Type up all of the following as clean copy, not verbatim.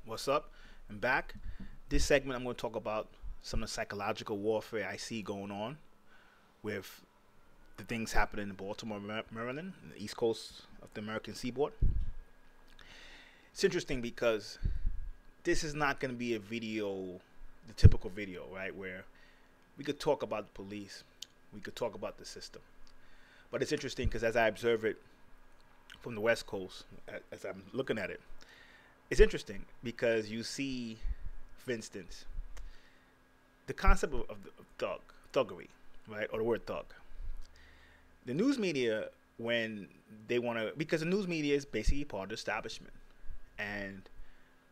What's up? I'm back. This segment, I'm going to talk about some of the psychological warfare I see going on with the things happening in Baltimore, Maryland, the East Coast of the American seaboard. It's interesting because this is not going to be a video, the typical video, right, where we could talk about the police, we could talk about the system. But it's interesting because as I observe it from the West Coast, as I'm looking at it, it's interesting because you see, for instance, the concept of thuggery, right, or the word thug. The news media, when they want to, because the news media is basically part of the establishment. And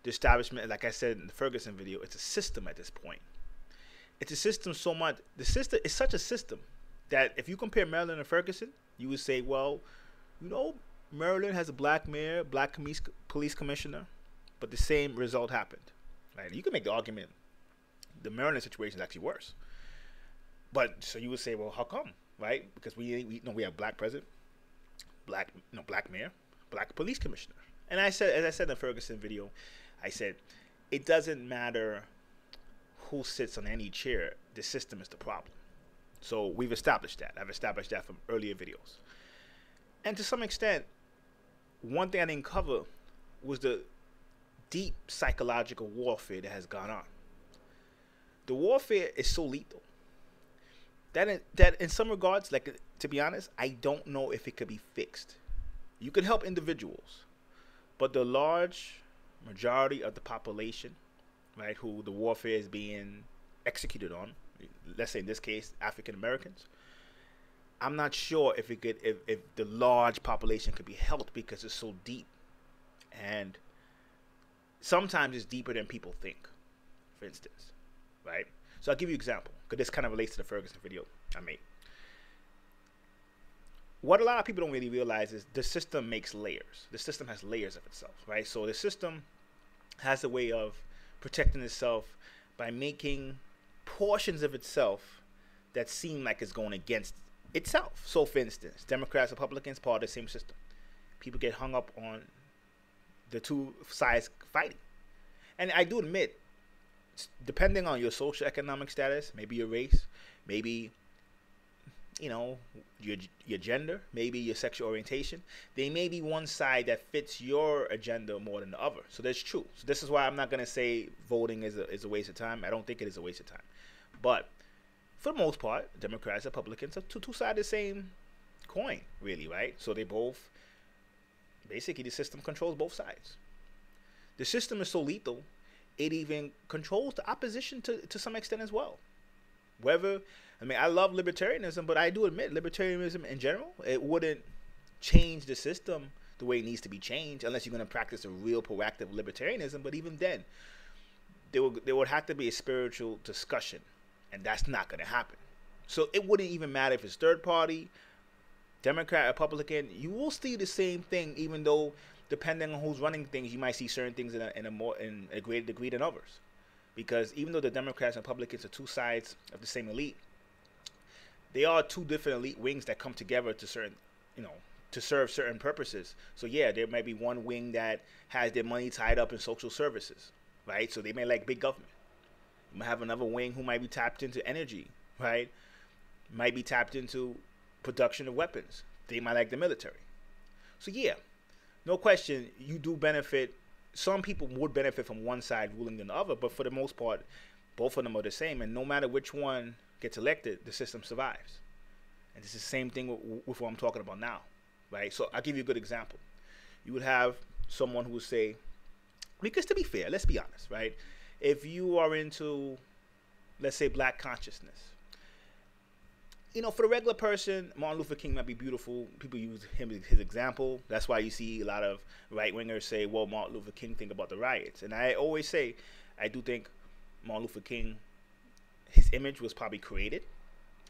the establishment, like I said in the Ferguson video, it's a system at this point. It's a system so much, the system is such a system that if you compare Maryland and Ferguson, you would say, well, Maryland has a black mayor, black police commissioner, but the same result happened. Right? You can make the argument the Maryland situation is actually worse. But so you would say, well, how come? Right? Because we have black president, black mayor, black police commissioner. And I said, as I said in the Ferguson video, I said it doesn't matter who sits on any chair. The system is the problem. So we've established that. I've established that from earlier videos. And to some extent, one thing I didn't cover was the deep psychological warfare that has gone on. The warfare is so lethal that in some regards, like, to be honest, I don't know if it could be fixed. You can help individuals, but the large majority of the population, right, who the warfare is being executed on, let's say in this case African Americans, I'm not sure if the large population could be helped because it's so deep, and sometimes it's deeper than people think, for instance, right? So I'll give you an example, because this kind of relates to the Ferguson video I made. What a lot of people don't really realize is the system makes layers. The system has layers of itself, right? So the system has a way of protecting itself by making portions of itself that seem like it's going against itself. So for instance, Democrats, Republicans, part of the same system. People get hung up on the two sides fighting. And I do admit, depending on your social economic status, maybe your race, maybe your gender, maybe your sexual orientation, there may be one side that fits your agenda more than the other. So that's true. So this is why I'm not going to say voting is a waste of time. I don't think it is a waste of time. But for the most part, Democrats, Republicans are two sides of the same coin, really, right? So they both, basically the system controls both sides. The system is so lethal, it even controls the opposition to some extent as well. I love libertarianism, but I do admit libertarianism in general, it wouldn't change the system the way it needs to be changed unless you're going to practice a real proactive libertarianism. But even then, there would have to be a spiritual discussion, and that's not going to happen. So it wouldn't even matter if it's third party, Democrat, Republican. You will see the same thing, even though depending on who's running things, you might see certain things in a greater degree than others. Because even though the Democrats and Republicans are two sides of the same elite, they are two different elite wings that come together to serve certain purposes. So yeah, there might be one wing that has their money tied up in social services, right? So they may like big government. You might have another wing who might be tapped into energy, right? Might be tapped into production of weapons. They might like the military. So yeah, no question, you do benefit. Some people would benefit from one side ruling than the other, but for the most part, both of them are the same. And no matter which one gets elected, the system survives. And it's the same thing with what I'm talking about now, right? So I'll give you a good example. You would have someone who would say, because to be fair, let's be honest, right? If you are into, let's say, black consciousness, for the regular person, Martin Luther King might be beautiful. People use his example. That's why you see a lot of right-wingers say, well, Martin Luther King, think about the riots. And I always say, I do think Martin Luther King, his image was probably created,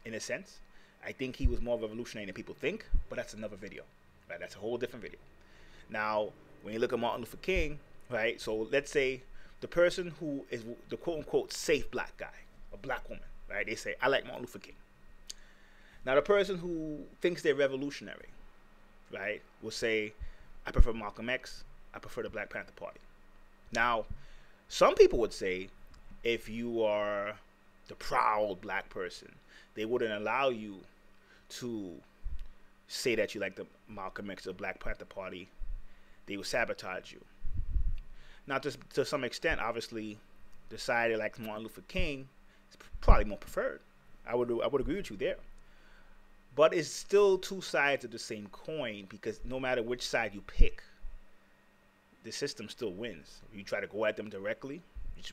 in a sense. I think he was more revolutionary than people think, but that's another video, right? That's a whole different video. Now, when you look at Martin Luther King, right, so let's say the person who is the quote-unquote safe black guy, a black woman, right, they say, I like Martin Luther King. Now, the person who thinks they're revolutionary, right, will say, I prefer Malcolm X, I prefer the Black Panther Party. Now, Some people would say if you are the proud black person, they wouldn't allow you to say that you like the Malcolm X or Black Panther Party. They would sabotage you. Now, to some extent, obviously, the side that likes Martin Luther King is probably more preferred. I would agree with you there. But it's still two sides of the same coin, because no matter which side you pick, the system still wins. If you try to go at them directly,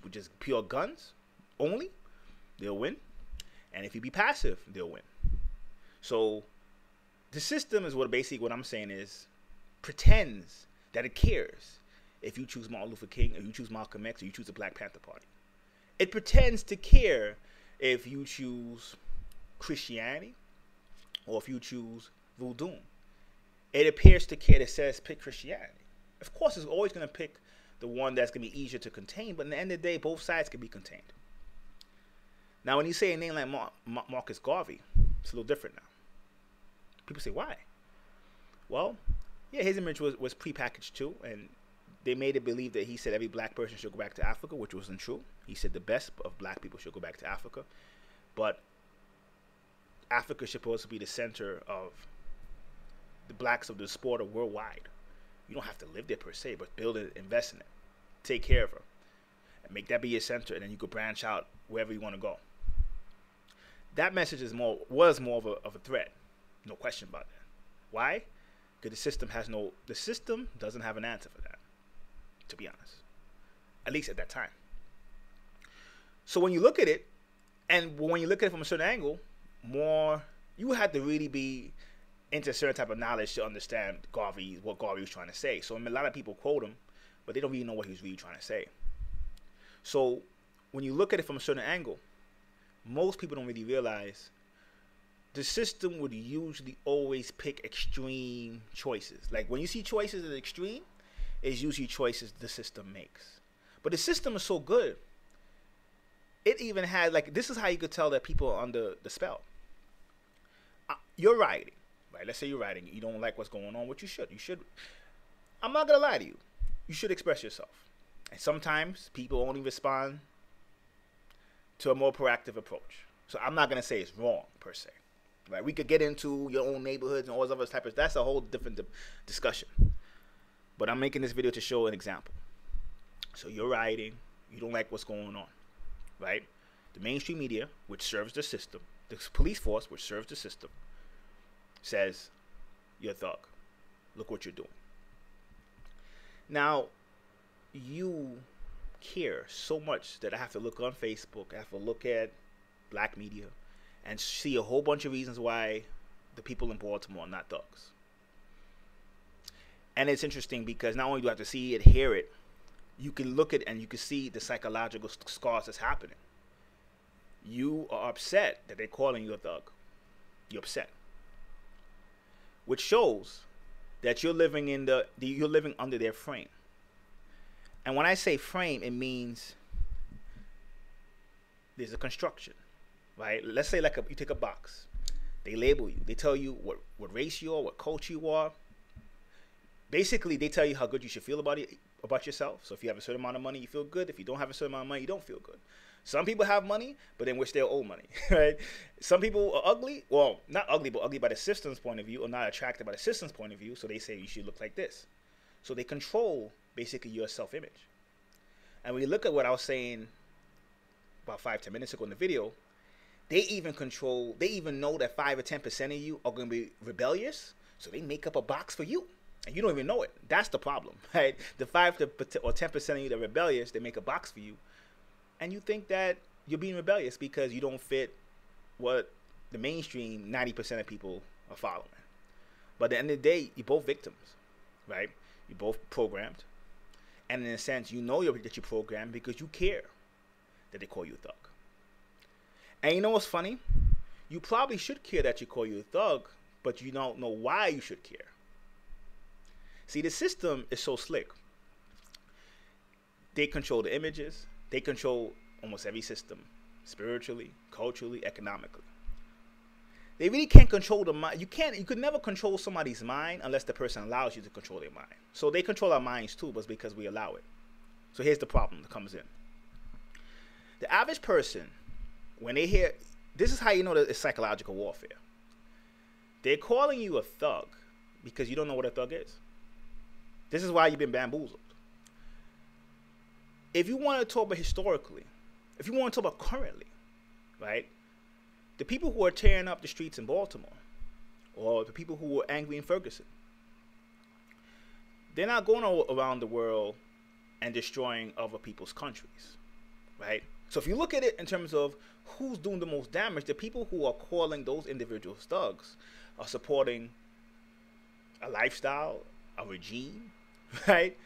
with just pure guns only, they'll win. And if you be passive, they'll win. So the system is what I'm saying is pretends that it cares if you choose Martin Luther King, or you choose Malcolm X, or you choose the Black Panther Party. It pretends to care if you choose Christianity or if you choose voodoo. It appears to care that says pick Christianity. Of course, it's always going to pick the one that's going to be easier to contain, but at the end of the day, both sides can be contained. Now, when you say a name like Marcus Garvey, it's a little different now. People say, why? Well, yeah, his image was prepackaged too, and they made it believe that he said every black person should go back to Africa, which wasn't true. He said the best of black people should go back to Africa, but Africa is supposed to be the center of the blacks of the sport of worldwide. You don't have to live there per se, but build it, invest in it, take care of her, and make that be your center, and then you could branch out wherever you want to go. That message was more of a threat, no question about that. Why? Because the system doesn't have an answer for that, to be honest, at least at that time. So when you look at it, and when you look at it from a certain angle, you had to really be into a certain type of knowledge to understand what Garvey was trying to say. So a lot of people quote him, but they don't really know what he was really trying to say. So when you look at it from a certain angle, most people don't really realize the system would usually always pick extreme choices. Like when you see choices that are extreme, it's usually choices the system makes. But the system is so good, it even had, like, this is how you could tell that people are under the spell. You're writing, right? Let's say you're writing. You don't like what's going on, which you should. I'm not going to lie to you. You should express yourself. And sometimes people only respond to a more proactive approach. So I'm not going to say it's wrong, per se. Right? We could get into your own neighborhoods and all those other types of, that's a whole different discussion. But I'm making this video to show an example. So you're writing. You don't like what's going on, right? The mainstream media, which serves the system, the police force, which serves the system, says, you're a thug. Look what you're doing. Now, you care so much that I have to look on Facebook, I have to look at black media, and see a whole bunch of reasons why the people in Baltimore are not thugs. And it's interesting because not only do I have to see it, hear it, you can look at it and you can see the psychological scars that's happening. You are upset that they're calling you a thug. You're upset. Which shows that you're living under their frame. And when I say frame, it means there's a construction, right? Let's say you take a box. They label you. They tell you what race you are, what culture you are. Basically, they tell you how good you should feel about yourself. So if you have a certain amount of money, you feel good. If you don't have a certain amount of money, you don't feel good. Some people have money, but then wish they owe money, right? Some people are ugly. Well, not ugly, but ugly by the system's point of view, or not attractive by the system's point of view. So they say you should look like this. So they control basically your self-image. And when you look at what I was saying about 5-10 minutes ago in the video, they even know that 5 or 10% of you are going to be rebellious. So they make up a box for you. And you don't even know it. That's the problem, right? The 5 or 10% of you that are rebellious, they make a box for you. And you think that you're being rebellious because you don't fit what the mainstream 90% of people are following. But at the end of the day, you're both victims, right? You're both programmed. And in a sense, you know that you're programmed because you care that they call you a thug. And you know what's funny? You probably should care that you call you a thug, but you don't know why you should care. See, the system is so slick. They control the images. They control almost every system, spiritually, culturally, economically. They really can't control the mind. You could never control somebody's mind unless the person allows you to control their mind. So they control our minds too, but it's because we allow it. So here's the problem that comes in. The average person, when they hear, this is how you know that it's psychological warfare. They're calling you a thug because you don't know what a thug is. This is why you've been bamboozled. If you want to talk about historically, if you want to talk about currently, right? The people who are tearing up the streets in Baltimore, or the people who were angry in Ferguson, they're not going around the world and destroying other people's countries, right? So if you look at it in terms of who's doing the most damage, the people who are calling those individuals thugs are supporting a lifestyle, a regime, right?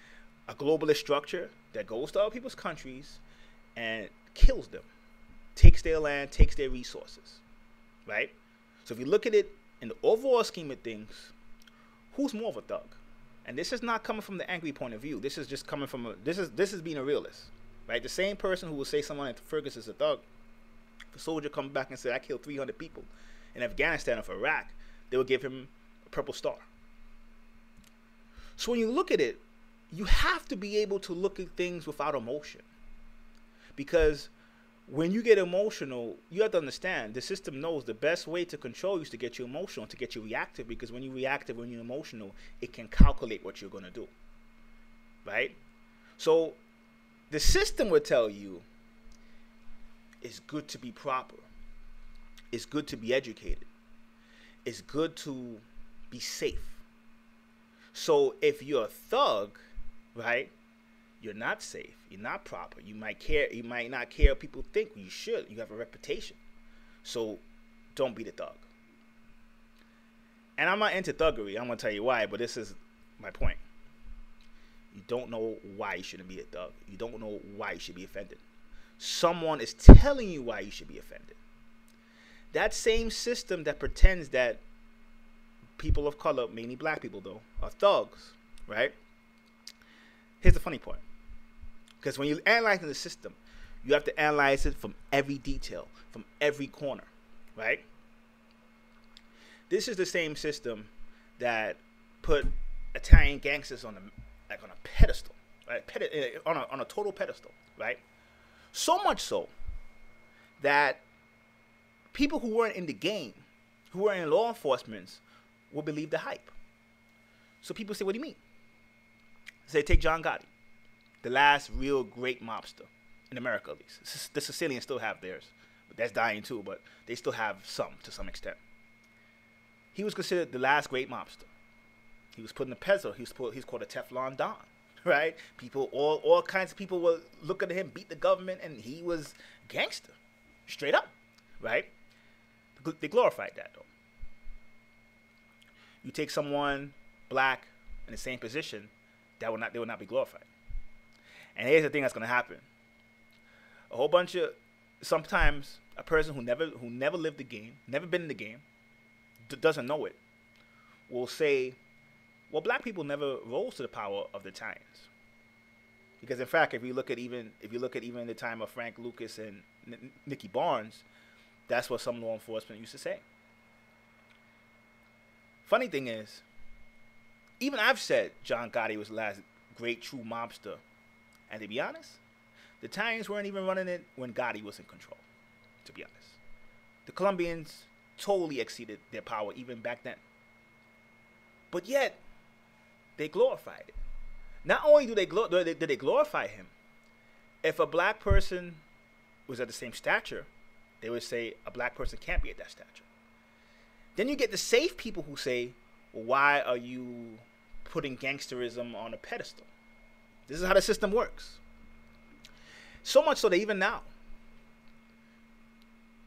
A globalist structure that goes to other people's countries and kills them, takes their land, takes their resources, right? So if you look at it in the overall scheme of things, who's more of a thug? And this is not coming from the angry point of view. This is just coming from this is being a realist, right? The same person who will say someone like Ferguson is a thug, if a soldier comes back and say I killed 300 people in Afghanistan or Iraq, they will give him a purple star. So when you look at it, you have to be able to look at things without emotion. Because when you get emotional, you have to understand the system knows the best way to control you is to get you emotional, to get you reactive. Because when you're reactive, when you're emotional, it can calculate what you're going to do. Right? So the system would tell you it's good to be proper. It's good to be educated. It's good to be safe. So if you're a thug, right, you're not safe. You're not proper. You might care. You might not care what people think. You should. You have a reputation. So don't be the thug. And I'm not into thuggery. I'm going to tell you why, but this is my point. You don't know why you shouldn't be a thug. You don't know why you should be offended. Someone is telling you why you should be offended. That same system that pretends that people of color, mainly black people though, are thugs, right? Here's the funny part. Because when you're analyzing the system, you have to analyze it from every detail, from every corner, right? This is the same system that put Italian gangsters on a pedestal, right? On a total pedestal, right? So much so that people who weren't in the game, who weren't in law enforcement, will believe the hype. So people say, what do you mean? Say, take John Gotti, the last real great mobster, in America at least. The Sicilians still have theirs, but that's dying too, but they still have some, to some extent. He was considered the last great mobster. He was put in a pedestal. He's called a Teflon Don, right? People, all kinds of people will look at him, beat the government, and he was gangster, straight up, right? They glorified that, though. You take someone black in the same position, they will not be glorified. And here's the thing that's going to happen. A whole bunch of, sometimes a person who never lived the game, never been in the game, doesn't know it, will say, well, black people never rose to the power of the Italians. Because in fact, if you look at even the time of Frank Lucas and Nicky Barnes, that's what some law enforcement used to say. Funny thing is, even I've said John Gotti was the last great true mobster. And to be honest, the Italians weren't even running it when Gotti was in control, to be honest. The Colombians totally exceeded their power even back then. But yet, they glorified it. Not only did they glorify him, if a black person was at the same stature, they would say a black person can't be at that stature. Then you get the safe people who say, well, why are you putting gangsterism on a pedestal? This is how the system works. So much so that even now,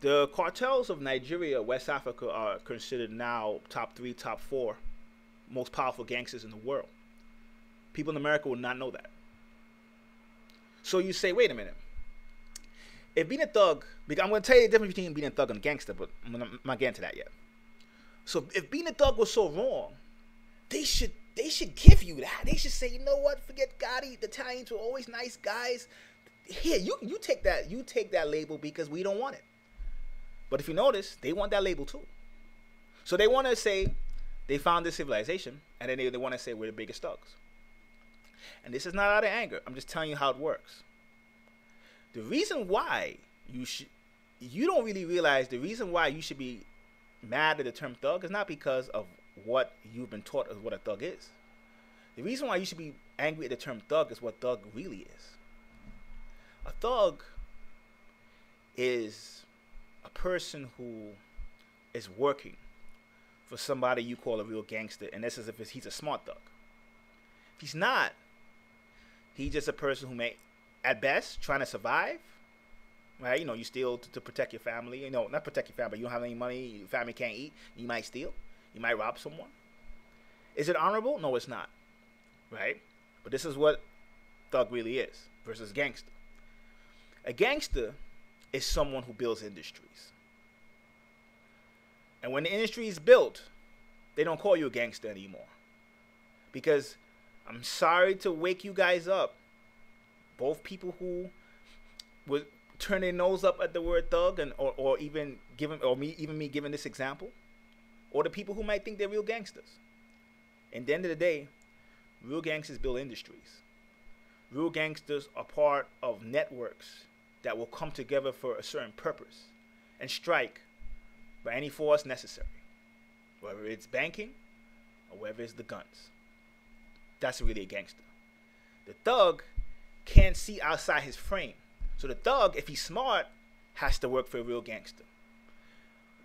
the cartels of Nigeria, West Africa are considered now top 3, top 4 most powerful gangsters in the world. People in America will not know that. So you say, wait a minute. If being a thug, because I'm going to tell you the difference between being a thug and a gangster, but I'm not getting to that yet. So if being a thug was so wrong, they should give you that. They should say, you know what? Forget Gotti. The Italians were always nice guys. Here, you take that. You take that label because we don't want it. But if you notice, they want that label too. So they want to say they found this civilization, and then they want to say we're the biggest thugs. And this is not out of anger. I'm just telling you how it works. The reason why you don't really realize the reason why you should be mad at the term thug is not because of what you've been taught as what a thug is. The reason why you should be angry at the term thug is what thug really is. A thug is a person who is working for somebody you call a real gangster, and that's as if he's a smart thug. If he's not, he's just a person who may, at best, trying to survive. Right? You know, you steal to protect your family. You know, not protect your family. You don't have any money. Your family can't eat. You might steal. You might rob someone. Is it honorable? No, it's not. Right? But this is what thug really is versus gangster. A gangster is someone who builds industries. And when the industry is built, they don't call you a gangster anymore. Because I'm sorry to wake you guys up. Both people who would turn their nose up at the word thug, and or even me giving this example, or the people who might think they're real gangsters. At the end of the day, real gangsters build industries. Real gangsters are part of networks that will come together for a certain purpose and strike by any force necessary, whether it's banking or whether it's the guns. That's really a gangster. The thug can't see outside his frame. So the thug, if he's smart, has to work for a real gangster.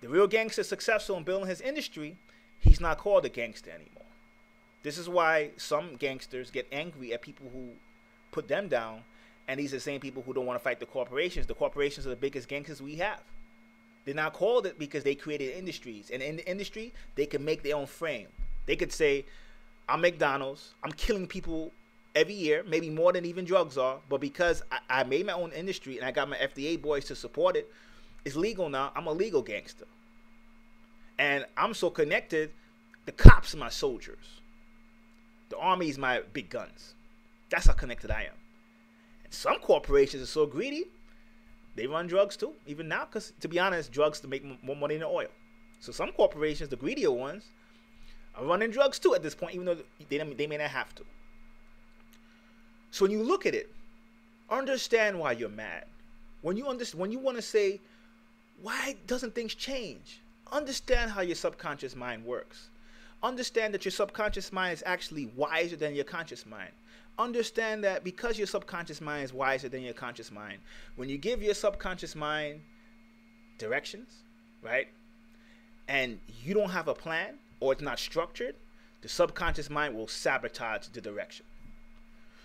The real gangster is successful in building his industry, he's not called a gangster anymore. This is why some gangsters get angry at people who put them down, and these are the same people who don't want to fight the corporations. The corporations are the biggest gangsters we have. They're not called it because they created industries. And in the industry, they can make their own frame. They could say, I'm McDonald's, I'm killing people every year, maybe more than even drugs are, but because I made my own industry and I got my FDA boys to support it, it's legal now. I'm a legal gangster. And I'm so connected, the cops are my soldiers. The army is my big guns. That's how connected I am. And some corporations are so greedy, they run drugs too, even now, because to be honest, drugs to make more money than oil. So some corporations, the greedier ones, are running drugs too at this point, even though they may not have to. So when you look at it, understand why you're mad. When you want to say, why doesn't things change? Understand how your subconscious mind works. Understand that your subconscious mind is actually wiser than your conscious mind. Understand that because your subconscious mind is wiser than your conscious mind, when you give your subconscious mind directions, right, and you don't have a plan or it's not structured, the subconscious mind will sabotage the direction.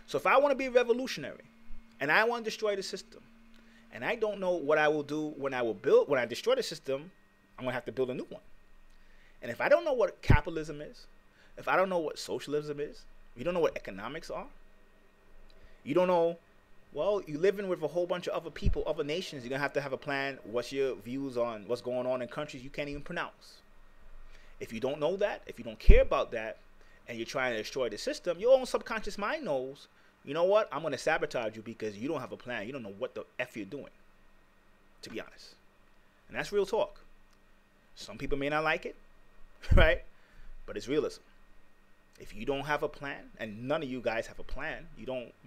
So if I want to be revolutionary and I want to destroy the system and I don't know what I will do when I destroy the system, I'm going to have to build a new one. And if I don't know what capitalism is, if I don't know what socialism is, you don't know what economics are, you don't know, well, you're living with a whole bunch of other people, other nations, you're going to have a plan. What's your views on what's going on in countries you can't even pronounce? If you don't know that, if you don't care about that, and you're trying to destroy the system, your own subconscious mind knows, you know what, I'm going to sabotage you because you don't have a plan. You don't know what the F you're doing, to be honest. And that's real talk. Some people may not like it, right? But it's realism. If you don't have a plan, and none of you guys have a plan,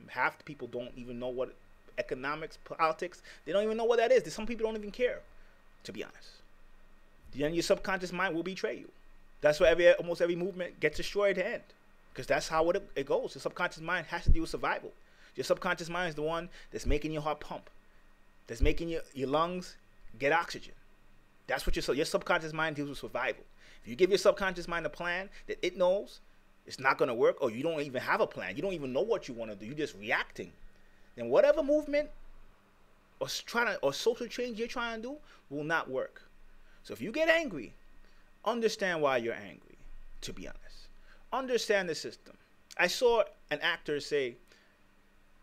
half the people don't even know what economics, politics, they don't even know what that is. Some people don't even care, to be honest. Then your subconscious mind will betray you. That's why almost every movement gets destroyed at the end. Because that's how it goes. The subconscious mind has to do with survival. Your subconscious mind is the one that's making your heart pump. That's making your lungs get oxygen. That's what your subconscious mind deals with survival. If you give your subconscious mind a plan that it knows it's not going to work, or you don't even have a plan, you don't even know what you want to do, you're just reacting, then whatever movement or social change you're trying to do will not work. So if you get angry, understand why you're angry, to be honest. Understand the system. I saw an actor say,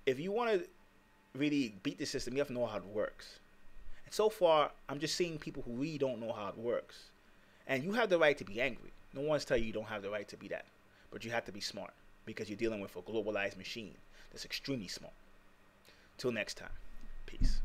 if you want to really beat the system, you have to know how it works. And so far, I'm just seeing people who really don't know how it works. And you have the right to be angry. No one's telling you don't have the right to be that. But you have to be smart because you're dealing with a globalized machine that's extremely smart. Till next time, peace.